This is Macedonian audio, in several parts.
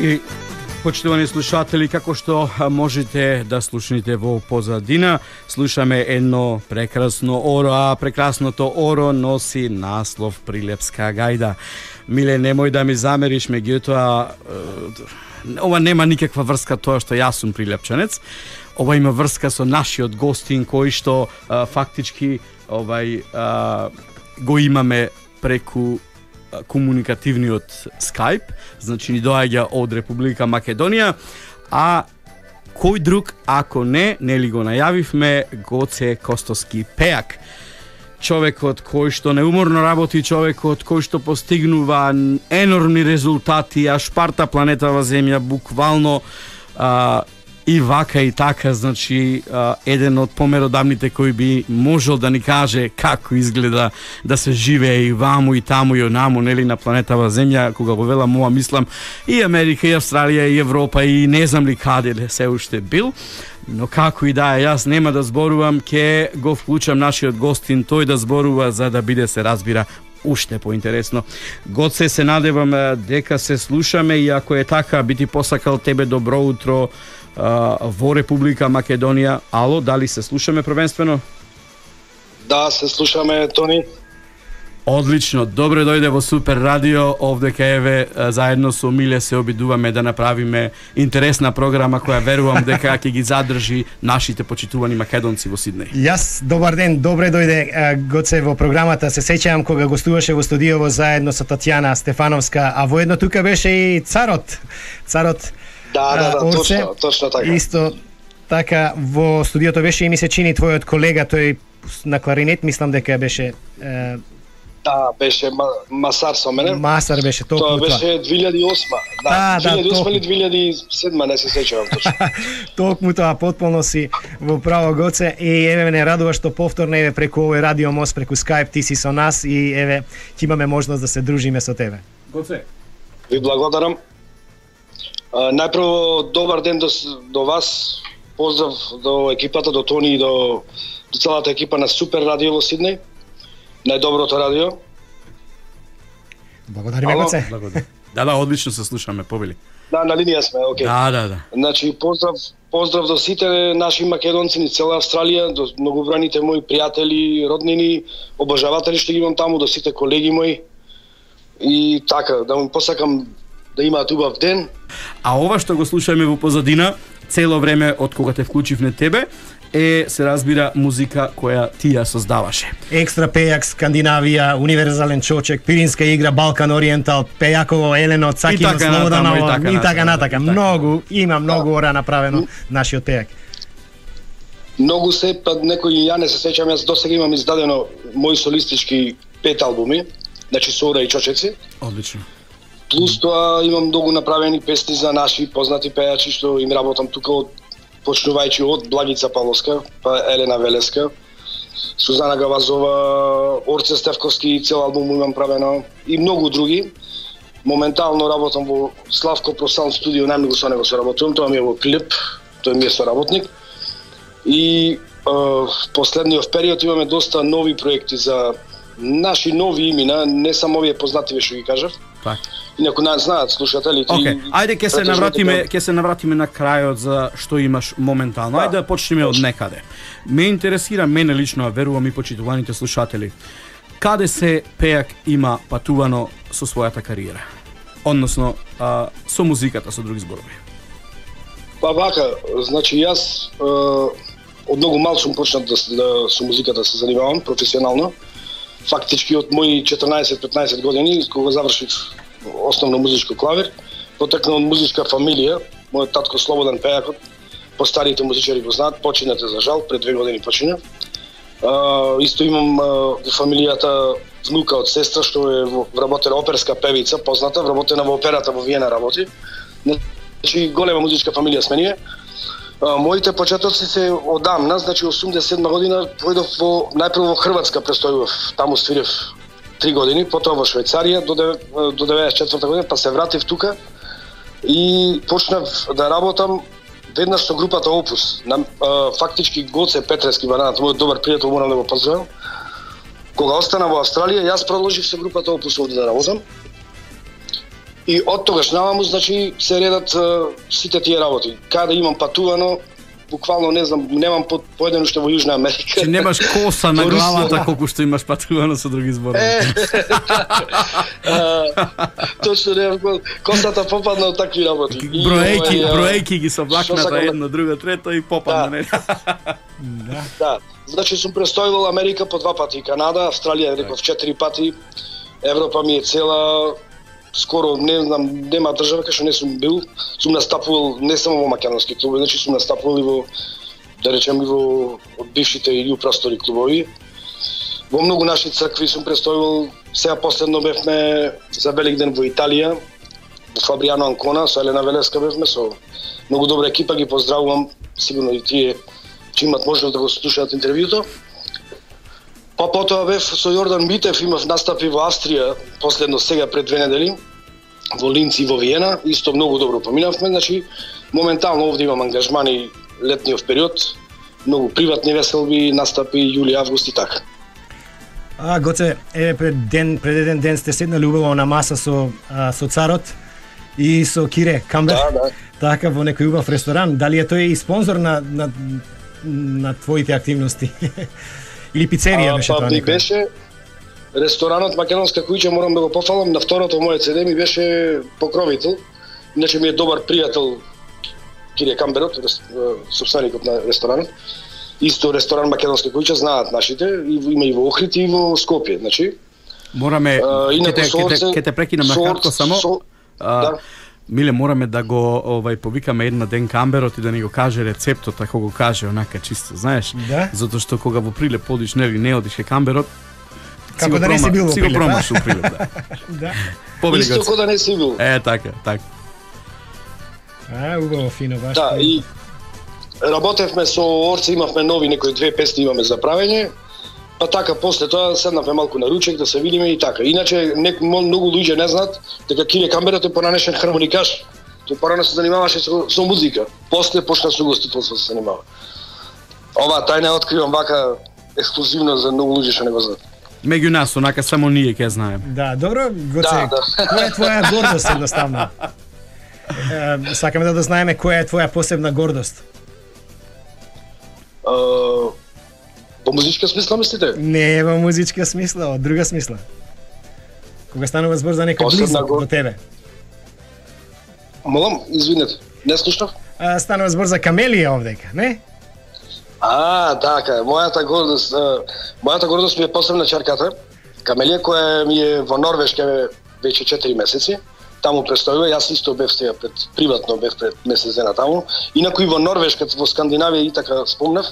И почитувани слушатели, како што можете да слушнете во позадина, слушаме едно прекрасно оро, а прекрасното оро носи наслов Прилепска гајда. Миле, немој да ми замериш, меѓутоа ова нема никаква врска тоа што јас сум прилепчанец. Ова има врска со нашиот гостин кој што фактички го имаме преку комуникативниот Skype, значи ни доаѓа од Република Македонија, а кој друг ако не, нели го најавивме, Гоце Костоски пејак. Човекот кој што неуморно работи, човекот кој што постигнува енормни резултати, а шпарта планетава Земја буквално и вака и така, значи еден од померодавните кој би можел да ни каже како изгледа да се живее и ваму и таму и онаму, нели, на планетава Земја. Кога го велам ова, мислам и Америка, и Австралија, и Европа, и не знам ли каде се уште бил. Но како и да е, јас нема да зборувам, ке го вклучам нашиот гостин тој да зборува за да биде, се разбира, уште поинтересно. Гоце, се надевам дека се слушаме и ако е така, би ти посакал тебе добро утро во Република Македонија. Ало, дали се слушаме првенствено? Да, се слушаме, Тони. Одлично, добре дојде во Супер Радио, овдека еве заедно со Миле се обидуваме да направиме интересна програма која верувам дека ќе ги задржи нашите почитувани македонци во Сиднеј. Јас, добар ден, добре дојде Гоце во програмата. Се сеќавам кога гостуваше во студиово заедно со Татјана Стефановска, а воедно тука беше и Царот. Да, Орце, точно така. Исто така во студиото беше и ми се чини твојот колега, тој на кларинет, мислам дека беше Да, беше Масар со мене. Масар беше толку. Тоа беше 2008. Да, 2008 или 2007, не се сеќавам точно. Толку тоа, потполно си во право, Гоце, и еве мене радува што повторно еве преку овој радио мост, преку Skype ти си со нас и еве ќе имаме можност да се дружиме со тебе. Гоце, ви благодарам. Најпрво добар ден до вас. Поздрав до екипата, до Тони и до целата екипа на Супер Радио во Сиднеј. Најдоброто радио. Благодариме, Гоце. Да, одлично се слушаме, повели. Да, на линија сме, окей. Да. Значи, поздрав до сите наши македонци, ни цела Австралија, до многобројните мои пријатели, роднини, обожаватели што ги имам таму, до сите колеги мои. И така, да му посакам да имаат убав ден. А ова што го слушаме во позадина, цело време од кога те вклучивме тебе, се разбира музика која ти ја создаваше. Екстра пејак, Скандинавија, Универзален чочек, Пиринска игра, Балкан Ориентал, Пејаково, Елено, Цакино, Слободаново и така натака. Многу ора направено нашиот пејак. Многу се, па некои ја не се сеќам, јас досега имам издадено мои солистички 5 албуми, значи со ора и чочеци. Одлично. Плюс тоа имам многу направени песни за наши познати пејачи што им работам тука почнувајќи од Благица Павловска, па Елена Велеска, Сузана Гавазова, Орце Стевковски, цел албум имам правено и многу други. Моментално работам во Славко Про Саунд студио, најмногу со него соработувам, тоа ми е во Клип, тој ми е соработник. И последниот период имаме доста нови проекти за наши нови имена, не само овие познативе што ги кажав. Так. И некои знаат слушателите. Ајде ќе се навратиме на крајот за што имаш моментално. Ајде да почнеме од некаде. Ме интересира, мене лично, а верувам и почитуваните слушатели, каде се пејак има патувано со својата кариера? Односно, со музиката, со други зборови. Па вака, значи јас од многу мал сум почнат со музиката се занимавам професионално. Фактички од мои 14-15 години, кога завршив основно музичко клавир, потекна од музичка фамилија. Мојот татко Слободан пејакот, постарите музичари го знаат, починате за жал, пред 2 години почина. Исто имам во фамилијата внука од сестра што е вработена оперска певица, позната, вработена во операта во Виена работи. Значи голема музичка фамилија сме ние. Моите почетоци се одамна, значи 87 година појдов најпрво во Хрватска, престојував, таму свирев 3 години, потоа во Швајцарија до 94 година, па се вратив тука и почнав да работам веднаш со групата Опус. Фактички Гоце Петрески Бананат, мојот добар пријател, морам да го поздравам. Кога остана во Австралија, јас продолжив со групата Опус овде да работам. И од тогаш наваму, значи, се редат сите тие работи. Каде имам патувано, буквално не знам, немам поедено што во Јужна Америка. Че немаш коса на главата колку што имаш патувано со други зборови. Точно немам косата попадна од такви работи. Броејки ги со влакната една, друга, трета и попадна, не? Да. Значи сум престојувал Америка по 2 пати, Канада, Австралија реков 4 пати. Европа ми е цела, скоро не знам, нема држава кај што не сум бил. Сум настапувал не само во македонски клубови, значи сум настапувал и во, да речем, и во бившите или простори клубови. Во многу наши цркви сум престојувал. Сега последно бевме за Великден во Италија, во Фабриано Анкона, со Елена Велеска бевме, со многу добра екипа, ги поздравувам, сигурно и тие че имат можност да го слушаат интервјуто. Па потоа бев со Јордан Митев, имав настапи во Австрија, последно сега пред 2 недели, во Линц и во Виена, исто многу добро поминавме, значи моментално овде имам ангажмани летниот период, многу приватни веселби, настапи јули, август и така. Гоце, пред еден ден сте седнали убаво на маса со царот и со Кире Камбер. Да. Така во некој убав ресторан. Дали е тој и спонзор на твоите активности? Или пицерија беше тоа некој? Беше ресторанот Македонска куќа, морам да го пофалам, на второто моје CD ми беше покровител. Иначе ми е добар пријател Кире Камберот, собственикот на ресторанот. Исто ресторан Македонска куќа, знаат нашите, има и во Охрид и во Скопје, значи. Мораме, ке те прекинам на кратко само. Да. Миле, мораме да го повикаме една ден Камберот и да ни го каже рецептот, ако го каже онака чисто, знаеш? Да. Затоа што кога во Прилеп одиш, нели не одиш ке Камберот, како да не си бил во Прилеп, промаш во Прилеп, да. Да. Исто како да не си бил. Така. Убаво, фино, баш. Да, и работевме со Орце, имавме нови некои 2 песни имаме за правење. Па така, после тоа седнавме малку на ручек да се видиме и така. Иначе, многу луѓе не знаат дека Кире Камберот е поранешен хармоникаш. Тој порано се занимаваше со музика. После почна со гостителство се занимава. Ова тајна откривам вака ексклузивно за многу луѓе што не го знаат. Меѓу нас, онака само ние ќе знаем. Да, добро, Гоце, која е твоја гордост едноставно? Сакаме да знаеме која е твоја посебна гордост. Во музичка смисла мислите? Не во музичка смисла, од друга смисла. Кога станува збор за некој близок до тебе. Молам, извинете, не слушнав? Станува збор за камелија овдека, не? Така, мојата гордост ми е посебна чарката, Камелија, која ми е во Норвешка веќе 4 месеци. Таму престојува, јас исто бев сега приватно бев пред месец дена таму. Инаку и во Норвешка, во Скандинавија и така спомнав.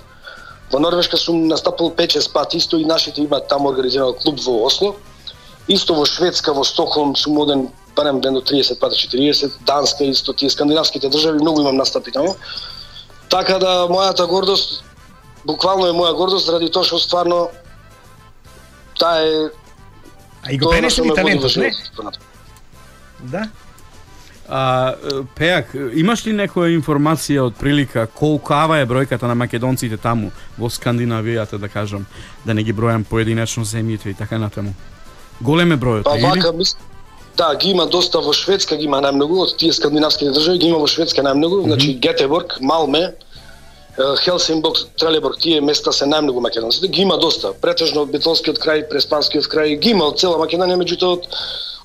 Во Норвешка сум настапал 5-6 пати, исто и нашите имаат таму организиран клуб во Осло. Исто во Шведска, во Стокхолм сум оден барем ден до 30 пати, 40, Данска исто, тие скандинавските држави, многу имам настапи таму. Така да мојата гордост, буквално е моја гордост, заради тоа што стварно таа е... А и го пренесе ли талентот, не? Да. Пејак, имаш ли некоја информација од прилика колкава е бројката на македонците таму во Скандинавијата, да кажам, да не ги бројам поединечно земјите и така натаму? Голем е бројот, или? Да, ги има доста во Шведска, ги има најмногу, од тие скандинавските држави ги има во Шведска најмногу, значи Гетеборг, Малме, Хелсинборг, Трелеборг, тие места се најмногу македонците, ги има доста, претежно од Битолскиот крај, Преспанскиот крај, ги има од цела Македонија, меѓутоа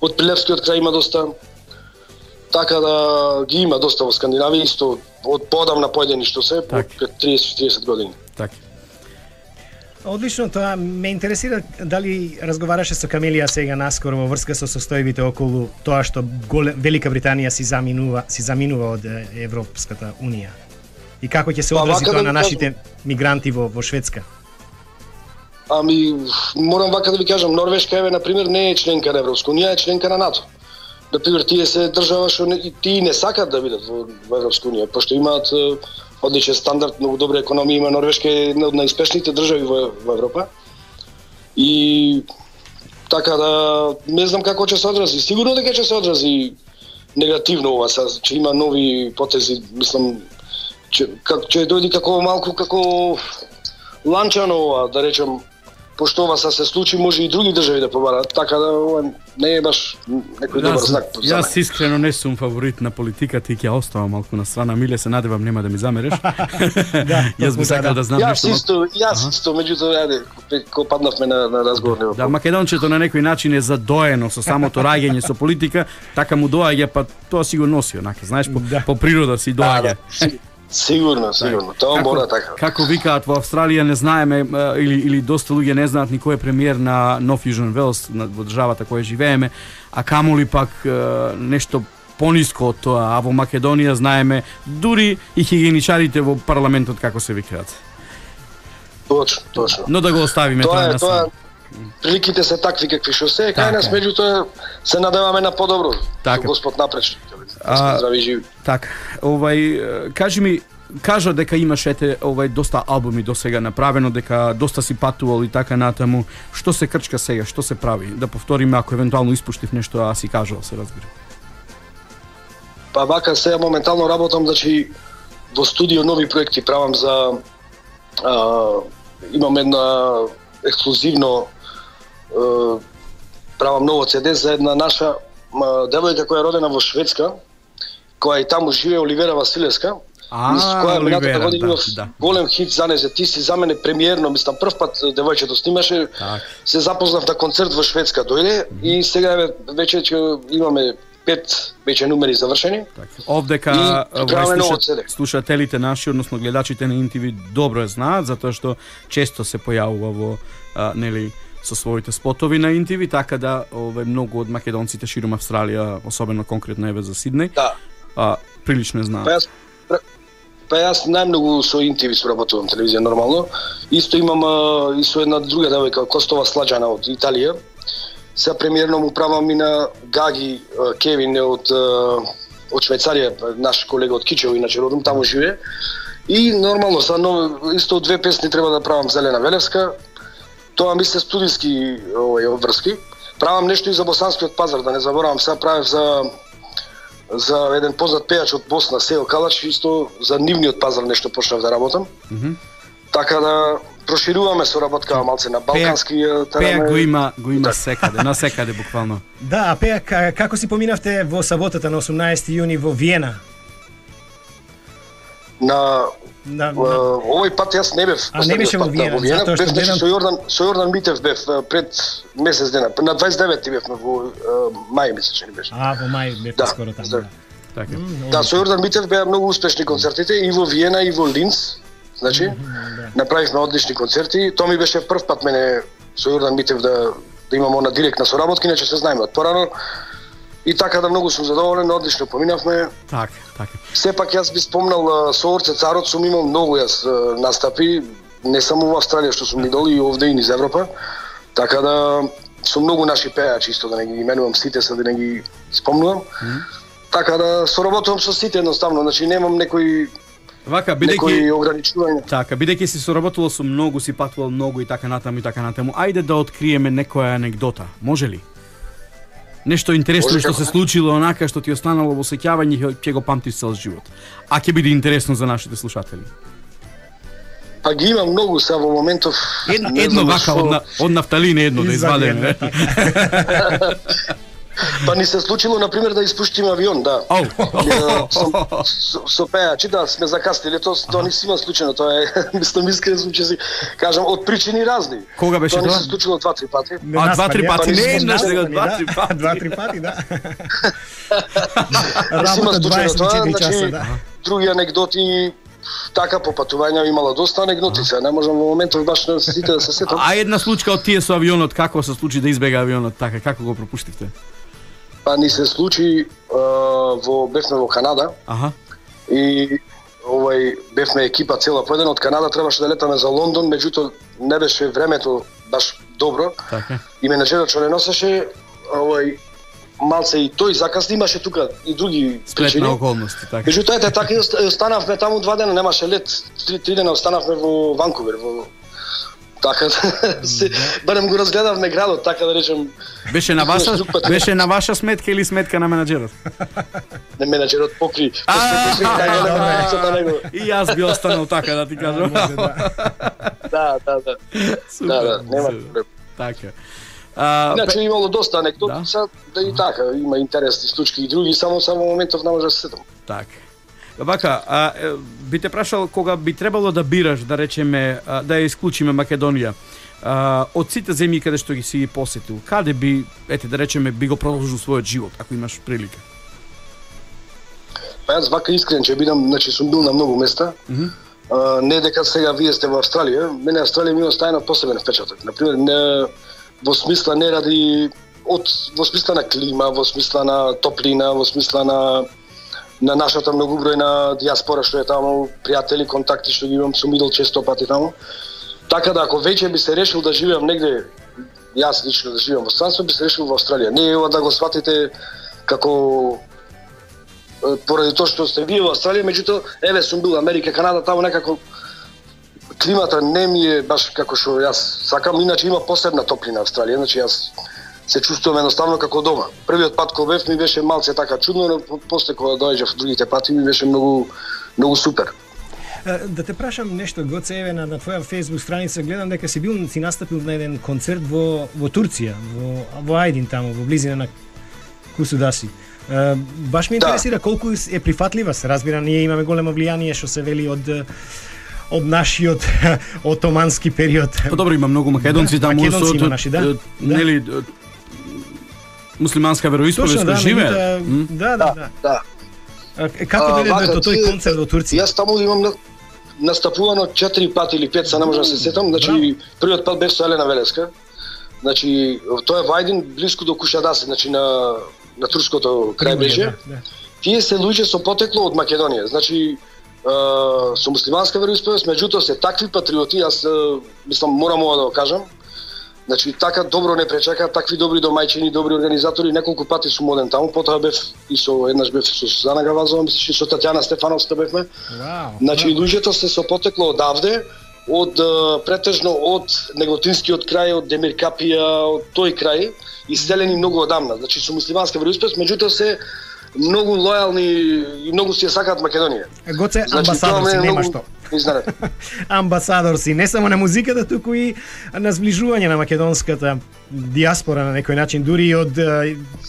од Прилепскиот крај има доста. Така да ги има доста во Скандинавија, исто од подамна поедени што се, пред 30-40 години. Така. Одлично, тоа ме интересира дали разговараше со Камелија сега наскоро во врска со состојбите околу тоа што Велика Британија си заминува од Европската Унија. И како ќе се одрази тоа на нашите мигранти во Шведска? Морам вака да ви кажам, Норвешка на пример не е членка на Европска Унија, е членка на НАТО. Например, тие се држава што тие не сакат да бидат во Европска Унија, пошто имаат одличен стандард, многу добра економија, има Норвешка е една од најуспешните држави во Европа. И така да не знам како ќе се одрази. Сигурно дека ќе се одрази негативно ова, че има нови потези, мислам, ќе дојде како малку како ланчано ова, да речем, пошто ова се случи, може и други држави да побараат, така да ова не е баш некој добар знак. Јас искрено не сум фаворит на политиката и ќе оставам малку на страна. Миле, се надевам нема да ми замереш. Јас би сакал да знам нешто. Јас исто, меѓутоа, кога паднавме на разговор. Да, македончето на некој начин е задоено со самото раѓање со политика, така му доаѓа, па тоа си го носи, онака, знаеш, по природа си доаѓа. Сигурно. Тоа мора така. Како викаат во Австралија, не знаеме или доста луѓе не знаат ни кој е премиер на Нов Южен Велс, во државата која живееме, а камоли пак нешто пониско од тоа, а во Македонија знаеме дури и хигиеничарите во парламентот како се викаат. Точно. Но да го оставиме тоа на страна. Приликите се такви какви што се, кај нас меѓутоа се надеваме на подобро. Така. Господ напред. Здрави живи. Така, кажа дека имаш доста албуми до сега направено, дека доста си патувал и така натаму. Што се крчка сега, што се прави? Да повториме ако евентуално испуштив нешто, а си кажал, се разбира. Па вака сега моментално работам, значи во студио нови проекти правам за имам една ексклузивно правам ново CD за една наша девојка која е родена во Шведска, која и таму живее, Оливера Василевска. Која минатата година имав голем хит за незе. Ти си за мене премиерно, мислам прв пат девојчето снимаше. Се запознав на концерт во Шведска, дојде и сега веќе имаме 5 веќе numeri завршени. Овдека слушателите наши, односно гледачите на НТВ добро е знаат, затоа што често се појавува во нели со своите спотови на НТВ, така да многу од македонците широм Австралија, особено конкретно еве за Сиднеј, прилично е знаат. Па јас најмногу со НТВ соработувам телевизија нормално. Исто имам и со една друга девојка, Костова Сладжана од Италија. Сега премиерно му правам и на Гаги Кевин од Швајцарија, наш колега од Кичево, иначе родом, таму живее. И нормално, исто две песни треба да правам за Елена Велевска. Тоа ми се студиски врски. Правам нешто и за Босанскиот пазар, да не заборавам, сега правев за еден познат пејач од Босна, Сео Калач, исто за нивниот пазар нешто почнав да работам. Така да прошируваме соработка малце на балкански терен. Пејак го има секаде, на секаде буквално. Да, Пејак, како си поминавте во саботата на 18 јуни во Виена? Овој пат јас не бев. Не беше во Виена, затоа што бев со Јордан Митев бев пред месец дена. На 29 бевме во мај месец не беше. Во мај бевте скоро таму. Да, со Јордан Митев беа многу успешни концертите и во Виена и во Линц. Значи, направивме одлични концерти. Тоа ми беше прв пат мене со Јордан Митев да имам она директна соработка, иначе се знаеме од порано. И така да многу сум задоволен, одлично поминавме. Така. Сепак јас би спомнал со Орце Царот, сум имал многу јас настапи, не само во Австралија што сум идол и овде и низ Европа. Така да сум многу наши пејачи исто, да не ги именувам сите, се да не ги спомнувам. Така да соработувам со сите едноставно, значи немам некои ограничување. Така, бидејќи си соработувал со многу, си патувал многу и така натаму. Ајде да откриеме некоја анегдота, може ли? Нешто интересно што се случило, онака што ти останало во сеќавање и ќе го памтиш цел живот. А ќе биде интересно за нашите слушатели. Па ги имам многу сега во моментов. Едно вака од нафталина едно да извадиме. Па ни се случило, например, да испуштиме авион, да. Со пејачи, да, сме закасниле, тоа не си има случајно, тоа е, мислам искрен случај си, кажам, од причини разни. Кога беше тоа? Тоа не се случило 2-3 пати. 2-3 пати, не еднаш, сега 2-3 пати. 2-3 пати, да. Работа 24 часа, да. Други анегдоти, така по патувања имала доста анегдоти, сега не можам во моментов баш на сите да се сетам. А една случка од тие со авионот, како се случи да избега авионот, така, како го пропуштивте? Па ни се случи бевме во Канада. И бевме екипа цела по еден од Канада, требаше да летаме за Лондон, меѓутоа не беше времето баш добро. И менеджерот што не носеше малце и тој закасни, имаше тука и други причини. Околности, така. Меѓутоа така и останавме таму 2 дена, немаше лет. 3 дена останавме во Ванкувер, така барем го разгледавме градот, така да речем. Беше на ваша сметка или сметка на менаџерот? Не, менаџерот покри. И јас би останал така да ти кажам. Да. Супер, Да, нема супер. проблем. Така. Иначе имало доста анекдоти, да и така, има интересни случаи и други, само моментов не може да се сетам. Так. Вака, би те прашал кога би требало да бираш, да речеме, да ја исклучиме Македонија, од сите земји каде што ги си посетил, каде би, да речеме, би го продолжил својот живот, ако имаш прилика? Па јас вака искрен ќе бидам, значи сум бил на многу места. Не дека сега вие сте во Австралија, мене Австралија ми остави посебен впечаток. Например, во смисла не ради во смисла на клима, во смисла на топлина, во смисла на нашата многобројна диаспора што е таму, пријатели, контакти што ги имам, сум идол често пати таму. Така да ако веќе би се решил да живеам негде, јас лично да живеам во странство, би се решил во Австралија. Не е да го сватите како поради тоа што сте вие во Австралија, меѓутоа сум бил Америка, Канада, таму некако климата не ми е баш како што јас сакам, иначе има посебна топлина Австралија, значи јас се чувствувам едноставно како дома. Првиот пат кога бев ми беше малце така чудно, но после кога доаѓав другите пати ми беше многу супер. Да те прашам нешто, Гоце, еве на твоја Facebook страница гледам дека си настапил на еден концерт во Турција, во Ајдин таму, во близина на Кусудаси. Баш ме интересира колку е прифатлива, се разбира, ние имаме големо влијание што се вели од нашиот отомански период. Па добро, има многу македонци таму со нели муслиманска вероисповест кои живеат. Да. Како дојде до тој концерт во Турција? Јас таму имам настапувано 4 пати или 5, не можам да се сетам. Значи првиот пат бев со Елена Велеска. Значи тоа е во Ајдин, блиску до Кушадаси, значи на турското крајбрежје. Тие се луѓе со потекло од Македонија. Значи со муслиманска вероисповест, меѓутоа се такви патриоти, јас мислам морам ова да го кажам. Значи така добро не пречака, такви добри домајчини, добри организатори, неколку пати сум оден таму, потоа бев и еднаш бев со Сузана Гавазова, мислиш и со Татјана Стефановска бевме. Значи луѓето се со потекло одавде, претежно од Неготинскиот крај, од Демиркапија, од тој крај, иселени многу одамна. Значи со муслиманска вероисповест, меѓутоа се многу лојални и многу си ја сакаат Македонија. Гоце, амбасадор си, нема што. Амбасадор си, не само на музиката, туку и на зближување на македонската диаспора на некој начин, дури и од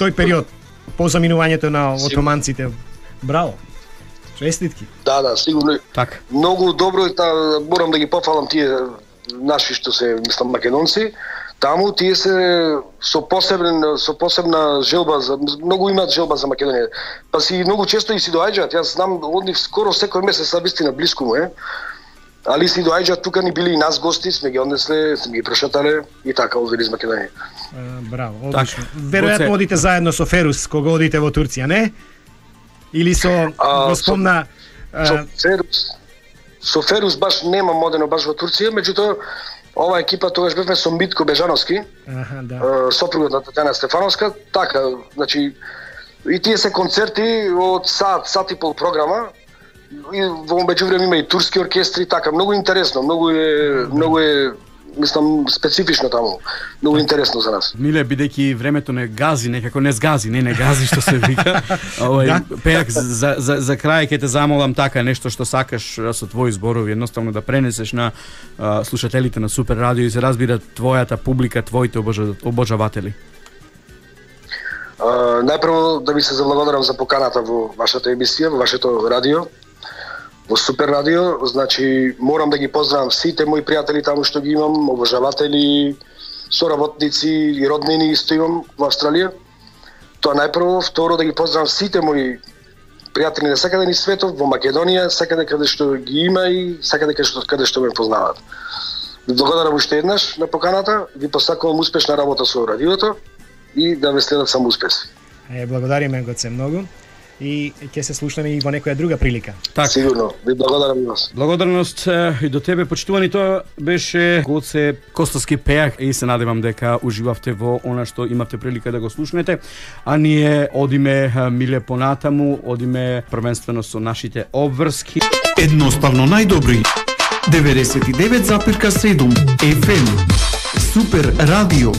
тој период, по заминувањето на отоманците. Браво. Честитки. Да, сигурно. Так. Многу добро, морам да ги пофалам тие наши што се, мислам, македонци. Таму тие се со посебна желба многу имаат желба за Македонија. Па си многу често и си доаѓаат. Јас знам од нив скоро секој месец, вистина блиску му е. Али си доаѓаат тука, ни били и нас гости, сме ги однесле, сме ги прошатале и така одели из Македонија. Браво, одлично. Веројатно одите заедно со Ферус кога одите во Турција, не? Или со го спомна со Ферус баш немам одено баш во Турција, меѓутоа ова екипа тогаш бевме со Митко Бежановски, сопругот на Татјана Стефановска, така, значи и тие се концерти од сат и пол програма. И во меѓувреме има и турски оркестри, така многу интересно, многу е мислам специфично таму. Многу интересно за нас. Миле, бидејќи времето не гази, некако не гази што се вика. Пејак за крај ќе те замолам така нешто што сакаш со твои зборови едноставно да пренесеш на слушателите на Супер радио и се разбира твојата публика, твоите обожаватели. Најпрво да ви се заблагодарам за поканата во вашата емисија, во вашето радио. Во Супер радио, значи морам да ги поздравам сите мои пријатели таму што ги имам, обожаватели, соработници и роднини исто имам во Австралија. Тоа најпрво, второ да ги поздравам сите мои пријатели на секаде низ светот, во Македонија, секаде каде што ги има и секаде каде што ме познаваат. Ви благодарам уште еднаш на поканата, ви посакувам успешна работа со радиото и да ве следат само успеси. Благодариме, Гоце, многу. И ќе се слушнеме и во некоја друга прилика. Так. Сигурно. Ви благодарам и вас. Благодарност и до тебе, почитувани. Тоа беше Гоце Костовски пејак и се надевам дека уживавте во она што имавте прилика да го слушнете. А ние одиме миле понатаму, одиме првенствено со нашите обврски. Едноставно најдобри. 99,7 FM. Супер радио.